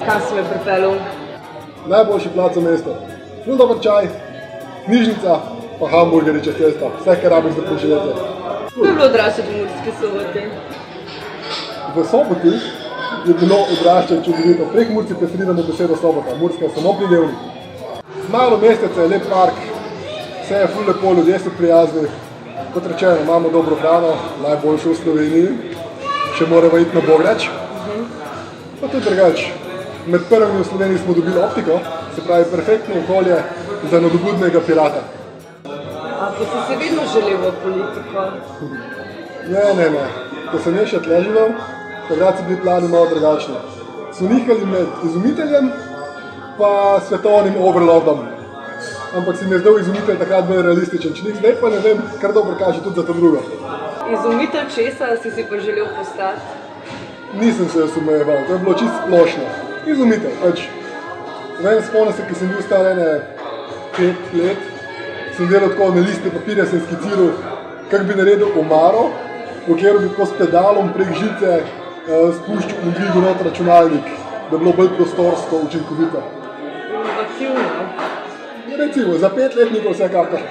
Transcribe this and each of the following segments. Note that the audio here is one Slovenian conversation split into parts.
Kam si me pripeljal? Najboljši plac v mestu. Ful dober čaj, knjižnica, pa hamburgerji čez cesto. Vse, kar rabiš za preživetje. Kako je bilo odraščati v Murski Soboti? V Soboti je bilo odraščanje čudovito. Prekmurci preferiramo besedo Sobota. Murska je samo pridevnik. Malo mestece, lep park, vse je ful lepo, ljudje so prijazni. Kot rečeno, imamo dobro hrano, najboljšo v Sloveniji. Še moramo iti na Bograč. Pa tudi drugače. Med prvimi v Sloveniji smo dobili optiko, se pravi perfektno okolje za nadobudnega pirata. A pa si se vedno želel v politiko? Ne. Ko sem še tle živel, takrat so bili plani malo drugačni. So nihali med izumiteljem pa svetovnim overlordom. Ampak si mi je zdel izumitelj takrat bolj realističen. Če zdaj pa ne vem, kar dobro kaže tudi za to drugo. Izumitelj česa si pa želel postati? Nisem se omejeval, to je bilo čisto splošno. Izumitelj, pač. Spomnim se, ko sem bil star 5 let, sem delal tako na liste papirja, sem skiciral, kak bi naredil omaro, v katero bi tako s pedalom prek žice spuščal in dvigal not računalnik, da bi bilo bolj prostorsko učinkovito. Inovativno. Recimo, za 5-letnikov vsekakor.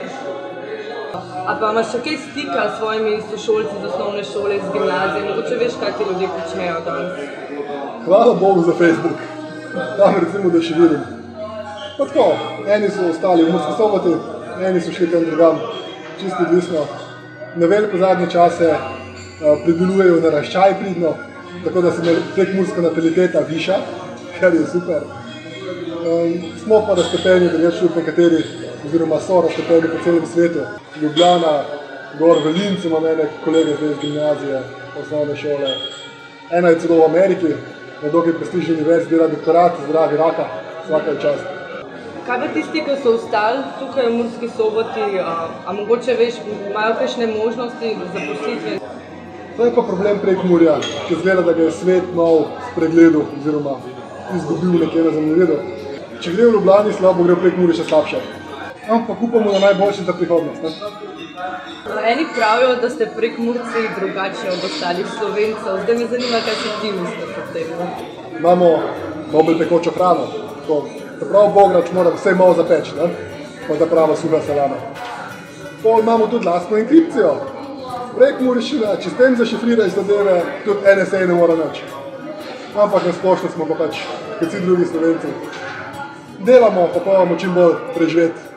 A pa imaš še kaj stika s svojimi sošolci z osnovne šole, z gimnazije? Mogoče veš, kaj ti ljudje počnejo danes? Hvala Bogu za Facebook. Tam recimo, da še vidim. Pa tako, eni so ostali v Murski Soboti, eni so šli kam drugam, čisto odvisno. Na veliko zadnje čase pridelujejo naraščaj pridno, tako da se prekmurska nataliteta viša, kar je super. Smo pa raztepeni, da več tudi nekateri, oziroma so raztepeni po celem svetu. Ljubljana, gor v Lincu imam ene kolege zdaj iz gimnazije, osnovne šole. Ena je celo v Ameriki, na dokaj prestižni univerzi dela doktorat, zdravi raka, vsaka je čast. Kaj pa tisti, ko so ostali tukaj v Murski Soboti, a mogoče veš, imajo kakšne možnosti zaposlitve? To je pa problem Prekmurja, ki zgleda, da ga je svet malo spregledal oziroma izgubil nekje na zemljevidu. Če gre v Ljubljani slabo, gre v Prekmurju še slabše. Ampak upamo na najboljše za prihodnost. Eni pravijo, da ste Prekmurci drugačni od ostalih Slovencev. Zdaj me zanima, kaj si ti misliš o tem. Imamo bolj pekočo hrano. Prav Bograč mora vse malo zapeči, pa da prava suha salama. Pol imamo tudi lastno enkripcijo. Prekmurščina, če s tem zašifriraš zadeve, tudi NSA ne mora nič. Ampak na splošno smo pa pač, kot vsi drugi Slovenci. Delamo, pa probamo čim bolj preživeti.